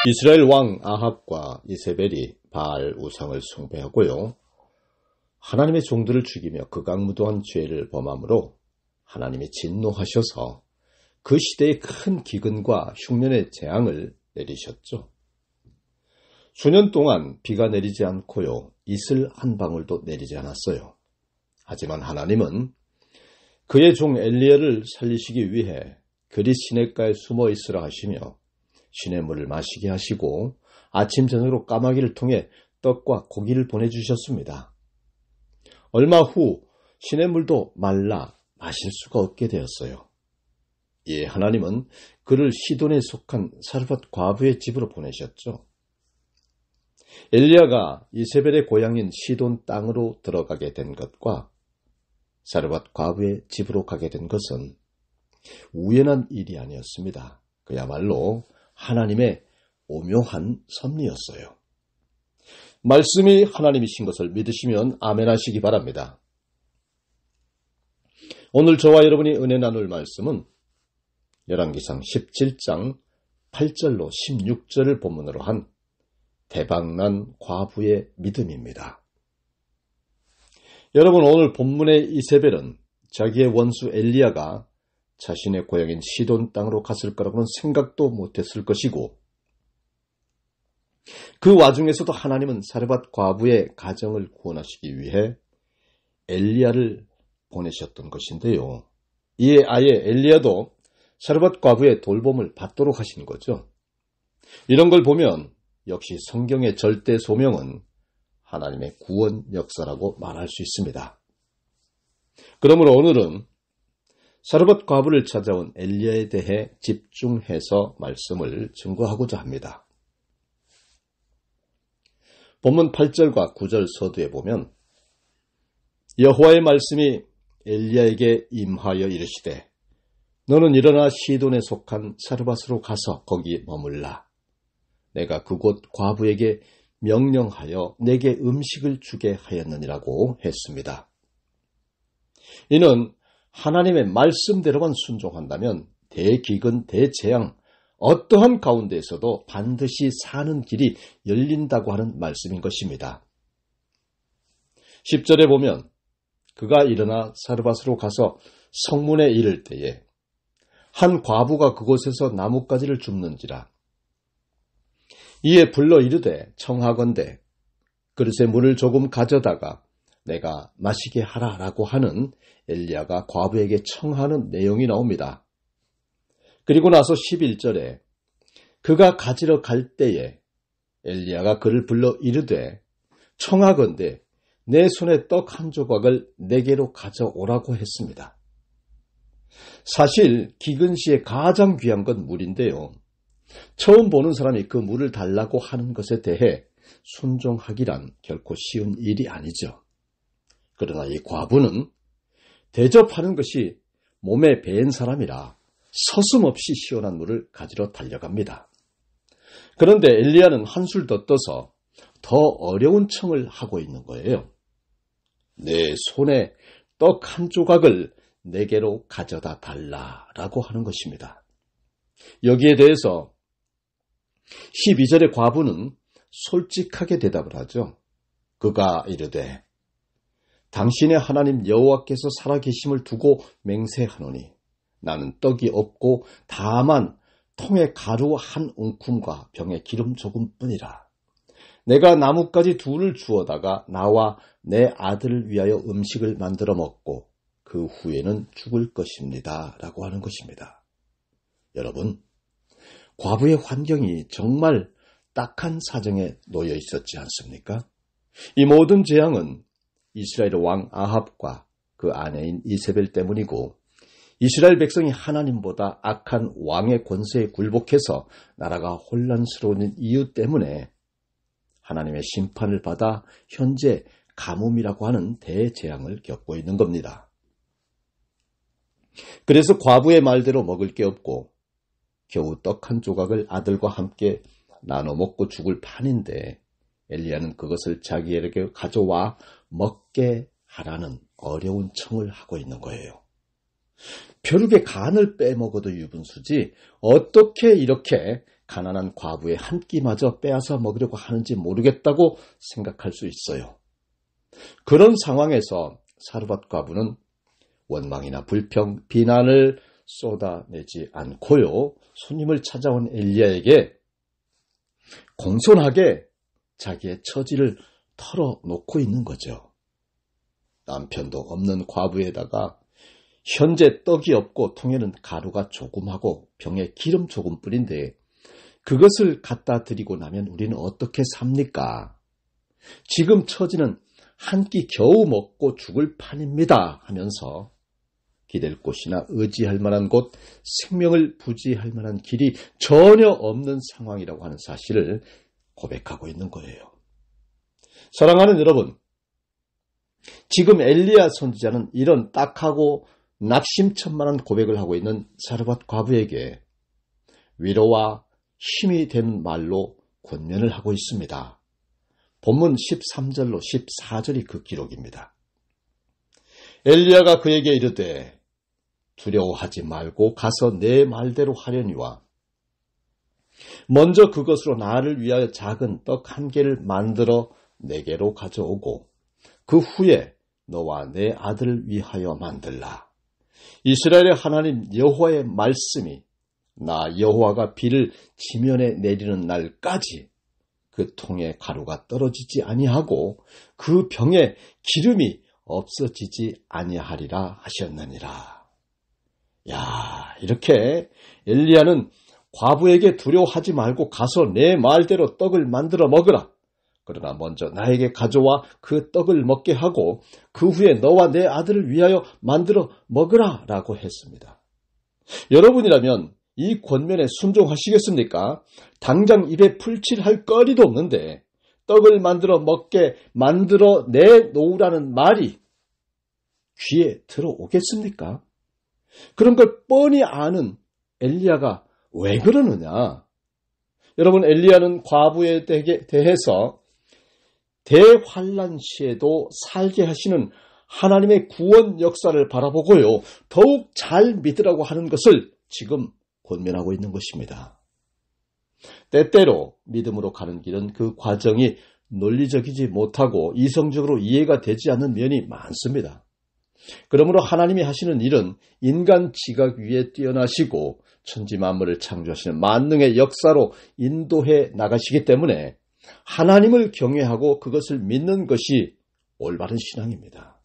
이스라엘 왕 아합과 이세벨이 바알 우상을 숭배하고요. 하나님의 종들을 죽이며 극악무도한 죄를 범함으로 하나님이 진노하셔서 그 시대에 큰 기근과 흉년의 재앙을 내리셨죠. 수년 동안 비가 내리지 않고요. 이슬 한 방울도 내리지 않았어요. 하지만 하나님은 그의 종 엘리야를 살리시기 위해 그리 시냇가에 숨어 있으라 하시며 시냇물을 마시게 하시고 아침 저녁으로 까마귀를 통해 떡과 고기를 보내주셨습니다. 얼마 후 시냇물도 말라 마실 수가 없게 되었어요. 이에 하나님은 그를 시돈에 속한 사르밧 과부의 집으로 보내셨죠. 엘리야가 이세벨의 고향인 시돈 땅으로 들어가게 된 것과 사르밧 과부의 집으로 가게 된 것은 우연한 일이 아니었습니다. 그야말로 하나님의 오묘한 섭리였어요. 말씀이 하나님이신 것을 믿으시면 아멘 하시기 바랍니다. 오늘 저와 여러분이 은혜 나눌 말씀은 열왕기상 17장 8절로 16절을 본문으로 한 대박난 과부의 믿음입니다. 여러분, 오늘 본문의 이세벨은 자기의 원수 엘리야가 자신의 고향인 시돈 땅으로 갔을 거라고는 생각도 못했을 것이고, 그 와중에서도 하나님은 사르밧 과부의 가정을 구원하시기 위해 엘리야를 보내셨던 것인데요. 이에 아예 엘리야도 사르밧 과부의 돌봄을 받도록 하신 거죠. 이런 걸 보면 역시 성경의 절대 소명은 하나님의 구원 역사라고 말할 수 있습니다. 그러므로 오늘은 사르밧 과부를 찾아온 엘리야에 대해 집중해서 말씀을 증거하고자 합니다. 본문 8절과 9절 서두에 보면 여호와의 말씀이 엘리야에게 임하여 이르시되 너는 일어나 시돈에 속한 사르밧으로 가서 거기 머물라. 내가 그곳 과부에게 명령하여 내게 음식을 주게 하였느니라고 했습니다. 이는 하나님의 말씀대로만 순종한다면 대기근, 대재앙, 어떠한 가운데에서도 반드시 사는 길이 열린다고 하는 말씀인 것입니다. 10절에 보면 그가 일어나 사르밧으로 가서 성문에 이를 때에 한 과부가 그곳에서 나뭇가지를 줍는지라. 이에 불러 이르되 청하건대 그릇에 물을 조금 가져다가 내가 마시게 하라라고 하는 엘리야가 과부에게 청하는 내용이 나옵니다. 그리고 나서 11절에 그가 가지러 갈 때에 엘리야가 그를 불러 이르되 청하건대 내 손에 떡 한 조각을 내게로 가져오라고 했습니다. 사실 기근시에 가장 귀한 건 물인데요. 처음 보는 사람이 그 물을 달라고 하는 것에 대해 순종하기란 결코 쉬운 일이 아니죠. 그러나 이 과부는 대접하는 것이 몸에 배인 사람이라 서슴없이 시원한 물을 가지러 달려갑니다. 그런데 엘리야는 한술 더 떠서 더 어려운 청을 하고 있는 거예요. 내 손에 떡 한 조각을 내게로 가져다 달라라고 하는 것입니다. 여기에 대해서 12절의 과부는 솔직하게 대답을 하죠. 그가 이르되 당신의 하나님 여호와께서 살아계심을 두고 맹세하노니 나는 떡이 없고 다만 통에 가루 한 웅큼과 병에 기름 조금뿐이라. 내가 나뭇가지 둘을 주워다가 나와 내 아들을 위하여 음식을 만들어 먹고 그 후에는 죽을 것입니다. 라고 하는 것입니다. 여러분, 과부의 환경이 정말 딱한 사정에 놓여 있었지 않습니까? 이 모든 재앙은 이스라엘 왕 아합과 그 아내인 이세벨 때문이고 이스라엘 백성이 하나님보다 악한 왕의 권세에 굴복해서 나라가 혼란스러운 이유 때문에 하나님의 심판을 받아 현재 가뭄이라고 하는 대재앙을 겪고 있는 겁니다. 그래서 과부의 말대로 먹을 게 없고 겨우 떡 한 조각을 아들과 함께 나눠 먹고 죽을 판인데 엘리야는 그것을 자기에게 가져와 먹게 하라는 어려운 청을 하고 있는 거예요. 벼룩의 간을 빼먹어도 유분수지 어떻게 이렇게 가난한 과부의 한 끼마저 빼앗아 먹으려고 하는지 모르겠다고 생각할 수 있어요. 그런 상황에서 사르밧 과부는 원망이나 불평, 비난을 쏟아내지 않고요. 손님을 찾아온 엘리야에게 공손하게 자기의 처지를 털어놓고 있는 거죠. 남편도 없는 과부에다가 현재 떡이 없고 통에는 가루가 조금하고 병에 기름 조금뿐인데 그것을 갖다 드리고 나면 우리는 어떻게 삽니까? 지금 처지는 한 끼 겨우 먹고 죽을 판입니다 하면서 기댈 곳이나 의지할 만한 곳, 생명을 부지할 만한 길이 전혀 없는 상황이라고 하는 사실을 고백하고 있는 거예요. 사랑하는 여러분, 지금 엘리야 선지자는 이런 딱하고 낙심천만한 고백을 하고 있는 사르밧 과부에게 위로와 힘이 되는 말로 권면을 하고 있습니다. 본문 13절로 14절이 그 기록입니다. 엘리야가 그에게 이르되 두려워하지 말고 가서 내 말대로 하려니와 먼저 그것으로 나를 위하여 작은 떡 한 개를 만들어 내게로 가져오고 그 후에 너와 내 아들을 위하여 만들라. 이스라엘의 하나님 여호와의 말씀이 나 여호와가 비를 지면에 내리는 날까지 그 통에 가루가 떨어지지 아니하고 그 병에 기름이 없어지지 아니하리라 하셨느니라. 야, 이렇게 엘리야는 과부에게 두려워하지 말고 가서 내 말대로 떡을 만들어 먹으라. 그러나 먼저 나에게 가져와 그 떡을 먹게 하고 그 후에 너와 내 아들을 위하여 만들어 먹으라 라고 했습니다. 여러분이라면 이 권면에 순종하시겠습니까? 당장 입에 풀칠할 거리도 없는데 떡을 만들어 먹게 만들어 내놓으라는 말이 귀에 들어오겠습니까? 그런 걸 뻔히 아는 엘리야가 왜 그러느냐? 여러분, 엘리야는 과부에 대해서 대환란 시에도 살게 하시는 하나님의 구원 역사를 바라보고요. 더욱 잘 믿으라고 하는 것을 지금 권면하고 있는 것입니다. 때때로 믿음으로 가는 길은 그 과정이 논리적이지 못하고 이성적으로 이해가 되지 않는 면이 많습니다. 그러므로 하나님이 하시는 일은 인간 지각 위에 뛰어나시고 천지 만물을 창조하시는 만능의 역사로 인도해 나가시기 때문에 하나님을 경외하고 그것을 믿는 것이 올바른 신앙입니다.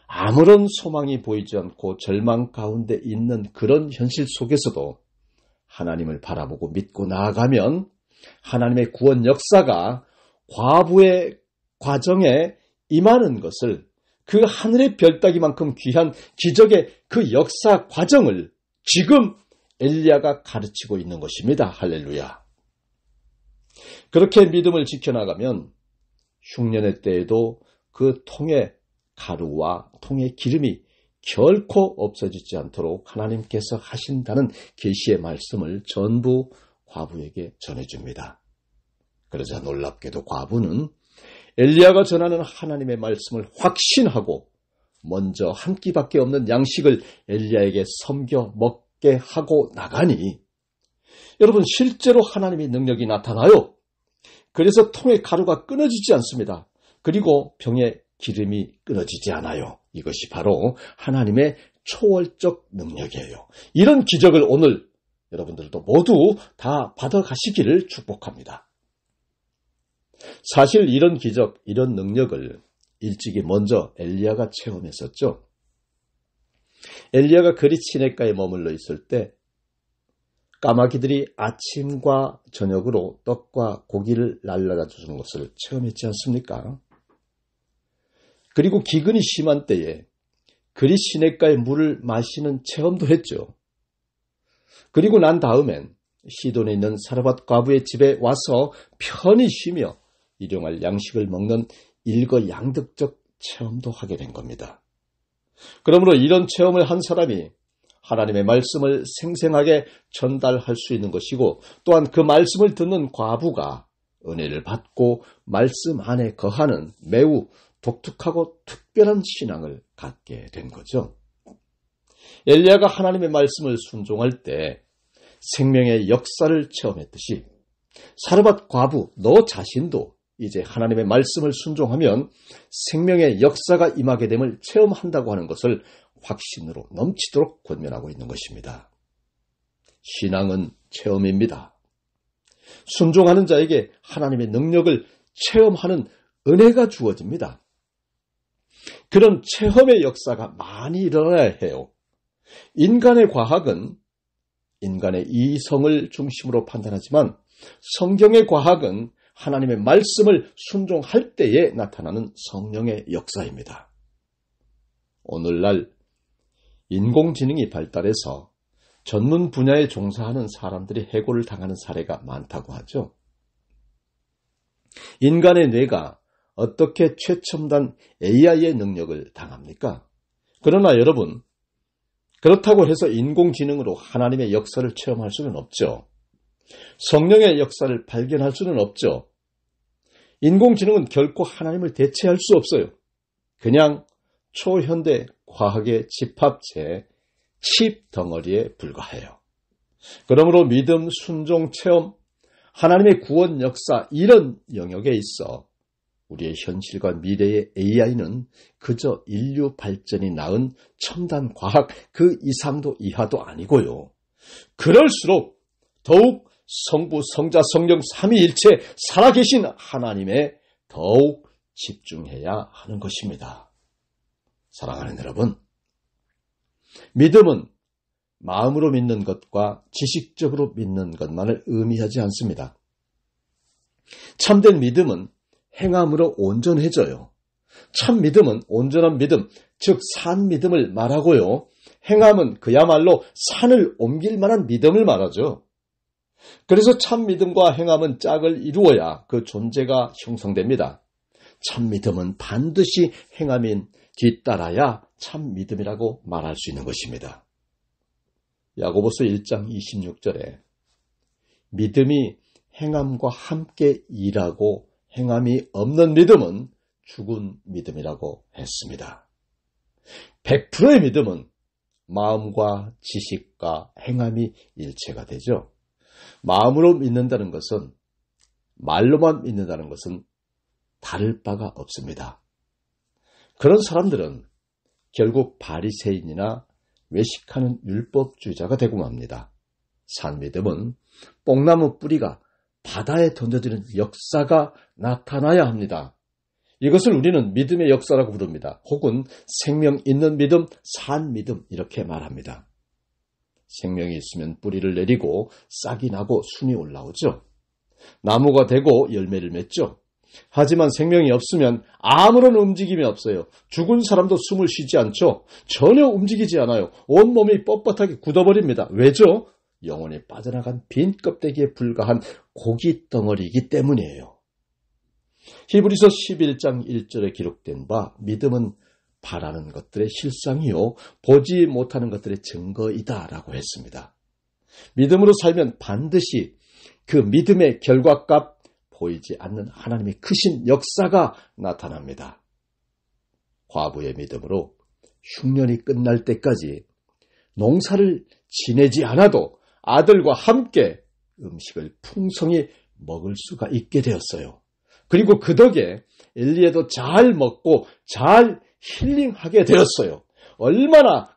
아무런 소망이 보이지 않고 절망 가운데 있는 그런 현실 속에서도 하나님을 바라보고 믿고 나아가면 하나님의 구원 역사가 과부의 과정에 임하는 것을, 그 하늘의 별따기만큼 귀한 기적의 그 역사 과정을 지금 엘리야가 가르치고 있는 것입니다. 할렐루야. 그렇게 믿음을 지켜나가면 흉년의 때에도 그 통의 가루와 통의 기름이 결코 없어지지 않도록 하나님께서 하신다는 계시의 말씀을 전부 과부에게 전해줍니다. 그러자 놀랍게도 과부는 엘리야가 전하는 하나님의 말씀을 확신하고 먼저 한 끼밖에 없는 양식을 엘리야에게 섬겨 먹게 하고 나가니, 여러분, 실제로 하나님의 능력이 나타나요. 그래서 통의 가루가 끊어지지 않습니다. 그리고 병의 기름이 끊어지지 않아요. 이것이 바로 하나님의 초월적 능력이에요. 이런 기적을 오늘 여러분들도 모두 다 받아가시기를 축복합니다. 사실 이런 기적, 이런 능력을 일찍이 먼저 엘리야가 체험했었죠. 엘리야가 그릿 시냇가에 머물러 있을 때 까마귀들이 아침과 저녁으로 떡과 고기를 날라다 주는 것을 체험했지 않습니까? 그리고 기근이 심한 때에 그릿 시냇가의 물을 마시는 체험도 했죠. 그리고 난 다음엔 시돈에 있는 사르밧 과부의 집에 와서 편히 쉬며 일용할 양식을 먹는 일거양득적 체험도 하게 된 겁니다. 그러므로 이런 체험을 한 사람이 하나님의 말씀을 생생하게 전달할 수 있는 것이고, 또한 그 말씀을 듣는 과부가 은혜를 받고 말씀 안에 거하는 매우 독특하고 특별한 신앙을 갖게 된 거죠. 엘리야가 하나님의 말씀을 순종할 때 생명의 역사를 체험했듯이 사르밧 과부 너 자신도 이제 하나님의 말씀을 순종하면 생명의 역사가 임하게 됨을 체험한다고 하는 것을 확신으로 넘치도록 권면하고 있는 것입니다. 신앙은 체험입니다. 순종하는 자에게 하나님의 능력을 체험하는 은혜가 주어집니다. 그런 체험의 역사가 많이 일어나야 해요. 인간의 과학은 인간의 이성을 중심으로 판단하지만 성경의 과학은 하나님의 말씀을 순종할 때에 나타나는 성령의 역사입니다. 오늘날 인공지능이 발달해서 전문 분야에 종사하는 사람들이 해고를 당하는 사례가 많다고 하죠. 인간의 뇌가 어떻게 최첨단 AI의 능력을 당합니까? 그러나 여러분, 그렇다고 해서 인공지능으로 하나님의 역사를 체험할 수는 없죠. 성령의 역사를 발견할 수는 없죠. 인공지능은 결코 하나님을 대체할 수 없어요. 그냥 초현대 과학의 집합체, 칩 덩어리에 불과해요. 그러므로 믿음, 순종, 체험, 하나님의 구원 역사 이런 영역에 있어 우리의 현실과 미래의 AI는 그저 인류 발전이 낳은 첨단 과학 그 이상도 이하도 아니고요. 그럴수록 더욱 성부, 성자, 성령 삼위일체 살아계신 하나님에 더욱 집중해야 하는 것입니다. 사랑하는 여러분, 믿음은 마음으로 믿는 것과 지식적으로 믿는 것만을 의미하지 않습니다. 참된 믿음은 행함으로 온전해져요. 참 믿음은 온전한 믿음, 즉 산 믿음을 말하고요. 행함은 그야말로 산을 옮길 만한 믿음을 말하죠. 그래서 참 믿음과 행함은 짝을 이루어야 그 존재가 형성됩니다. 참 믿음은 반드시 행함인 뒤따라야 참 믿음이라고 말할 수 있는 것입니다. 야고보서 1장 26절에 믿음이 행함과 함께 일하고 행함이 없는 믿음은 죽은 믿음이라고 했습니다. 100%의 믿음은 마음과 지식과 행함이 일체가 되죠. 마음으로 믿는다는 것은, 말로만 믿는다는 것은 다를 바가 없습니다. 그런 사람들은 결국 바리새인이나 외식하는 율법주의자가 되고 맙니다. 산 믿음은 뽕나무 뿌리가 바다에 던져지는 역사가 나타나야 합니다. 이것을 우리는 믿음의 역사라고 부릅니다. 혹은 생명 있는 믿음, 산 믿음 이렇게 말합니다. 생명이 있으면 뿌리를 내리고 싹이 나고 순이 올라오죠. 나무가 되고 열매를 맺죠. 하지만 생명이 없으면 아무런 움직임이 없어요. 죽은 사람도 숨을 쉬지 않죠. 전혀 움직이지 않아요. 온몸이 뻣뻣하게 굳어버립니다. 왜죠? 영혼이 빠져나간 빈 껍데기에 불과한 고기 덩어리이기 때문이에요. 히브리서 11장 1절에 기록된 바 믿음은 바라는 것들의 실상이요 보지 못하는 것들의 증거이다 라고 했습니다. 믿음으로 살면 반드시 그 믿음의 결과값 보이지 않는 하나님의 크신 역사가 나타납니다. 과부의 믿음으로 흉년이 끝날 때까지 농사를 지내지 않아도 아들과 함께 음식을 풍성히 먹을 수가 있게 되었어요. 그리고 그 덕에 엘리야도 잘 먹고 잘 힐링하게 되었어요. 얼마나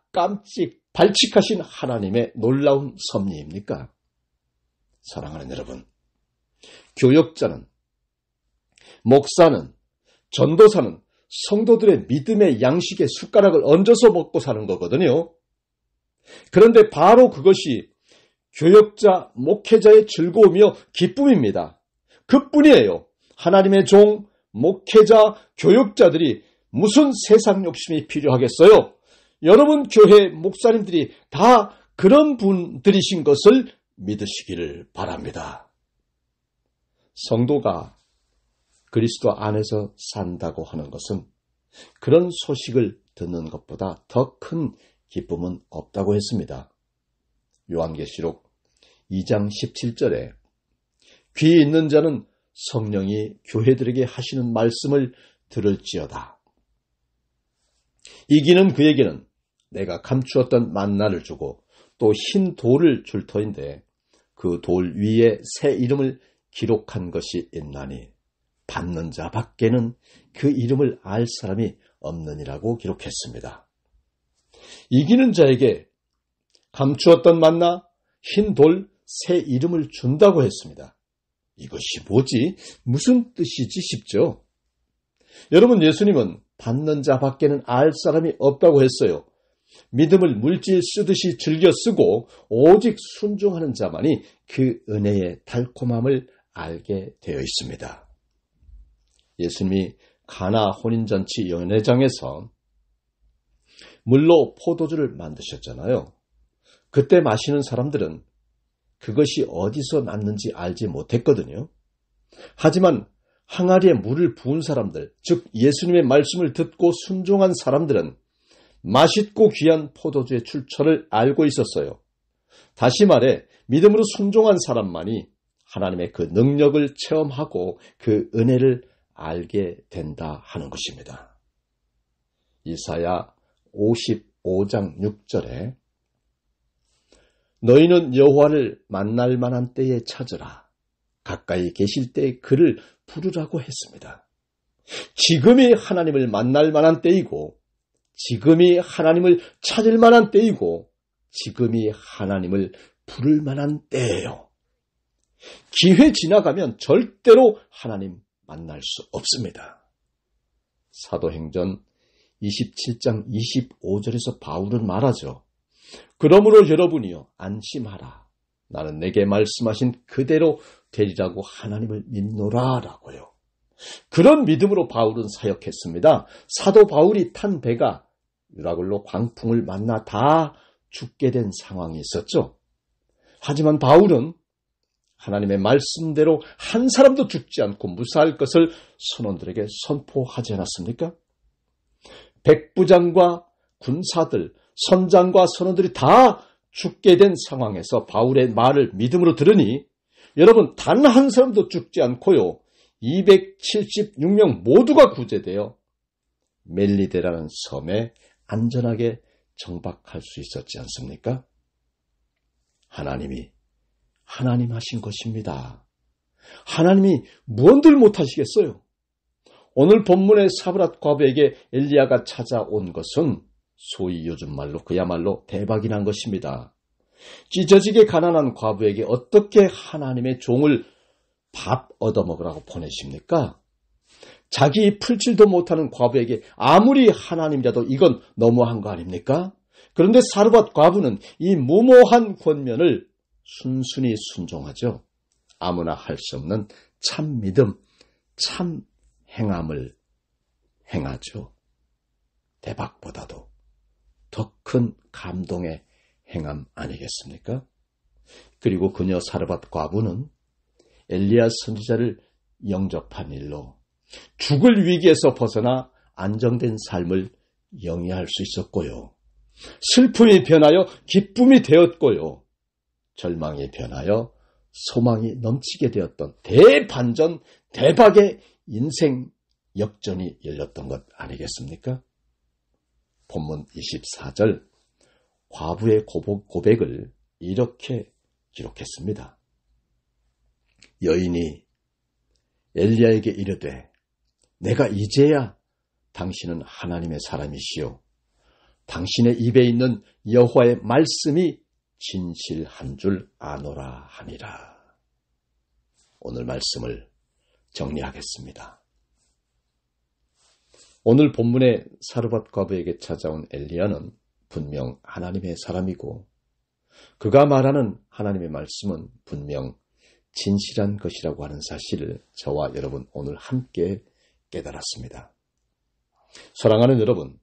발칙하신 하나님의 놀라운 섭리입니까? 사랑하는 여러분, 교역자는, 목사는, 전도사는 성도들의 믿음의 양식에 숟가락을 얹어서 먹고 사는 거거든요. 그런데 바로 그것이 교역자, 목회자의 즐거움이요 기쁨입니다. 그뿐이에요. 하나님의 종, 목회자, 교역자들이 무슨 세상 욕심이 필요하겠어요? 여러분 교회 목사님들이 다 그런 분들이신 것을 믿으시기를 바랍니다. 성도가 그리스도 안에서 산다고 하는 것은 그런 소식을 듣는 것보다 더 큰 기쁨은 없다고 했습니다. 요한계시록 2장 17절에 귀 있는 자는 성령이 교회들에게 하시는 말씀을 들을지어다. 이기는 그에게는 내가 감추었던 만나를 주고 또 흰 돌을 줄 터인데 그 돌 위에 새 이름을 기록한 것이 있나니 받는 자 밖에는 그 이름을 알 사람이 없느니라고 기록했습니다. 이기는 자에게 감추었던 만나 흰 돌 새 이름을 준다고 했습니다. 이것이 뭐지? 무슨 뜻이지 싶죠? 여러분, 예수님은 받는 자 밖에는 알 사람이 없다고 했어요. 믿음을 물질 쓰듯이 즐겨 쓰고 오직 순종하는 자만이 그 은혜의 달콤함을 알게 되어 있습니다. 예수님이 가나 혼인잔치 연회장에서 물로 포도주를 만드셨잖아요. 그때 마시는 사람들은 그것이 어디서 났는지 알지 못했거든요. 하지만 항아리에 물을 부은 사람들, 즉 예수님의 말씀을 듣고 순종한 사람들은 맛있고 귀한 포도주의 출처를 알고 있었어요. 다시 말해 믿음으로 순종한 사람만이 하나님의 그 능력을 체험하고 그 은혜를 알게 된다 하는 것입니다. 이사야 55장 6절에 너희는 여호와를 만날 만한 때에 찾으라. 가까이 계실 때에 그를 부르라고 했습니다. 지금이 하나님을 만날 만한 때이고 지금이 하나님을 찾을 만한 때이고 지금이 하나님을 부를 만한 때예요. 기회 지나가면 절대로 하나님 만날 수 없습니다. 사도행전 27장 25절에서 바울은 말하죠. 그러므로 여러분이요 안심하라. 나는 내게 말씀하신 그대로 되리라고 하나님을 믿노라 라고요. 그런 믿음으로 바울은 사역했습니다. 사도 바울이 탄 배가 유라굴로 광풍을 만나 다 죽게 된 상황이 있었죠. 하지만 바울은 하나님의 말씀대로 한 사람도 죽지 않고 무사할 것을 선원들에게 선포하지 않았습니까? 백부장과 군사들, 선장과 선원들이 다 죽게 된 상황에서 바울의 말을 믿음으로 들으니 여러분 단 한 사람도 죽지 않고요. 276명 모두가 구제되어 멜리데라는 섬에 안전하게 정박할 수 있었지 않습니까? 하나님이 하나님 하신 것입니다. 하나님이 무언들 못하시겠어요? 오늘 본문의 사브랏 과부에게 엘리야가 찾아온 것은 소위 요즘 말로 그야말로 대박이 난 것입니다. 찢어지게 가난한 과부에게 어떻게 하나님의 종을 밥 얻어먹으라고 보내십니까? 자기 풀칠도 못하는 과부에게 아무리 하나님이라도 이건 너무한 거 아닙니까? 그런데 사르밧 과부는 이 무모한 권면을 순순히 순종하죠. 아무나 할 수 없는 참 믿음, 참 행함을 행하죠. 대박보다도 더 큰 감동의 행함 아니겠습니까? 그리고 그녀 사르밧 과부는 엘리야 선지자를 영접한 일로 죽을 위기에서 벗어나 안정된 삶을 영위할 수 있었고요. 슬픔이 변하여 기쁨이 되었고요. 절망이 변하여 소망이 넘치게 되었던 대반전, 대박의 인생 역전이 열렸던 것 아니겠습니까? 본문 24절 과부의 고백을 이렇게 기록했습니다. 여인이 엘리야에게 이르되 내가 이제야 당신은 하나님의 사람이시요 당신의 입에 있는 여호와의 말씀이 진실한 줄 아노라 하니라. 오늘 말씀을 정리하겠습니다. 오늘 본문의 사르밧 과부에게 찾아온 엘리야는 분명 하나님의 사람이고 그가 말하는 하나님의 말씀은 분명 진실한 것이라고 하는 사실을 저와 여러분 오늘 함께 깨달았습니다. 사랑하는 여러분,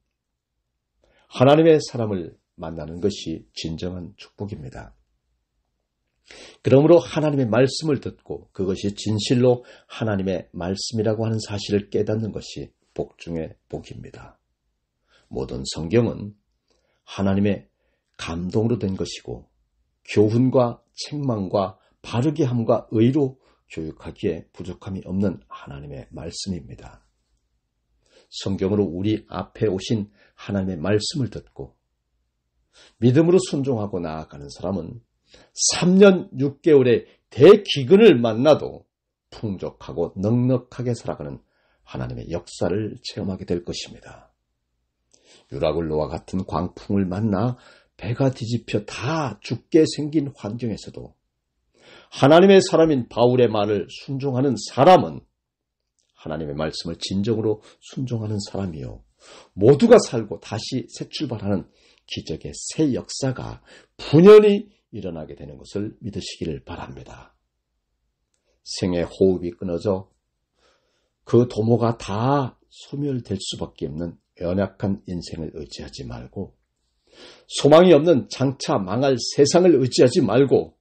하나님의 사람을 만나는 것이 진정한 축복입니다. 그러므로 하나님의 말씀을 듣고 그것이 진실로 하나님의 말씀이라고 하는 사실을 깨닫는 것이 복 중의 복입니다. 모든 성경은 하나님의 감동으로 된 것이고 교훈과 책망과 바르게 함과 의로 교육하기에 부족함이 없는 하나님의 말씀입니다. 성경으로 우리 앞에 오신 하나님의 말씀을 듣고 믿음으로 순종하고 나아가는 사람은 3년 6개월의 대기근을 만나도 풍족하고 넉넉하게 살아가는 하나님의 역사를 체험하게 될 것입니다. 유라굴로와 같은 광풍을 만나 배가 뒤집혀 다 죽게 생긴 환경에서도 하나님의 사람인 바울의 말을 순종하는 사람은 하나님의 말씀을 진정으로 순종하는 사람이요, 모두가 살고 다시 새 출발하는 기적의 새 역사가 분연히 일어나게 되는 것을 믿으시기를 바랍니다. 생의 호흡이 끊어져 그 도모가 다 소멸될 수밖에 없는 연약한 인생을 의지하지 말고, 소망이 없는 장차 망할 세상을 의지하지 말고,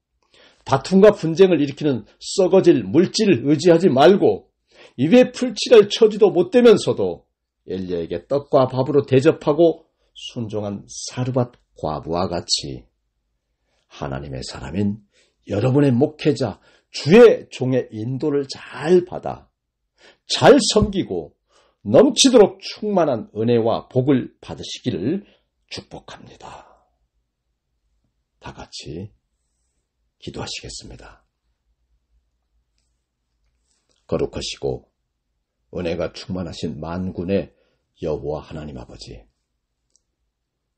다툼과 분쟁을 일으키는 썩어질 물질을 의지하지 말고, 입에 풀칠할 처지도 못 되면서도 엘리야에게 떡과 밥으로 대접하고 순종한 사르밧 과부와 같이 하나님의 사람인 여러분의 목회자, 주의 종의 인도를 잘 받아 잘 섬기고 넘치도록 충만한 은혜와 복을 받으시기를 축복합니다. 다 같이 기도하시겠습니다. 거룩하시고 은혜가 충만하신 만군의 여호와 하나님 아버지,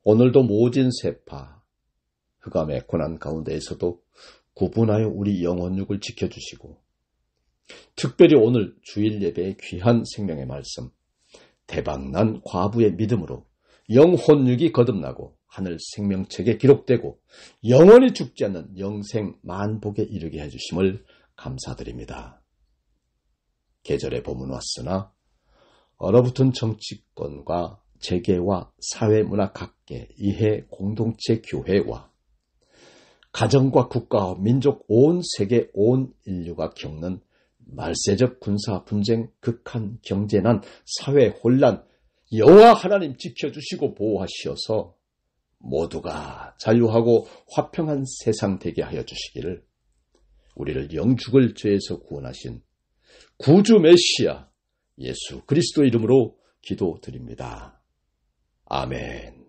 오늘도 모진 세파, 흑암의 고난 가운데에서도 구분하여 우리 영혼육을 지켜주시고, 특별히 오늘 주일 예배의 귀한 생명의 말씀, 대박난 과부의 믿음으로 영혼육이 거듭나고 하늘 생명책에 기록되고 영원히 죽지 않는 영생 만복에 이르게 해주심을 감사드립니다. 계절의 봄은 왔으나 얼어붙은 정치권과 재계와 사회문화 각계, 이해 공동체 교회와 가정과 국가와 민족 온 세계 온 인류가 겪는 말세적 군사 분쟁, 극한 경제난, 사회 혼란, 여호와 하나님 지켜주시고 보호하시어서 모두가 자유하고 화평한 세상 되게 하여 주시기를 우리를 영죽을 죄에서 구원하신 구주 메시아 예수 그리스도 이름으로 기도드립니다. 아멘.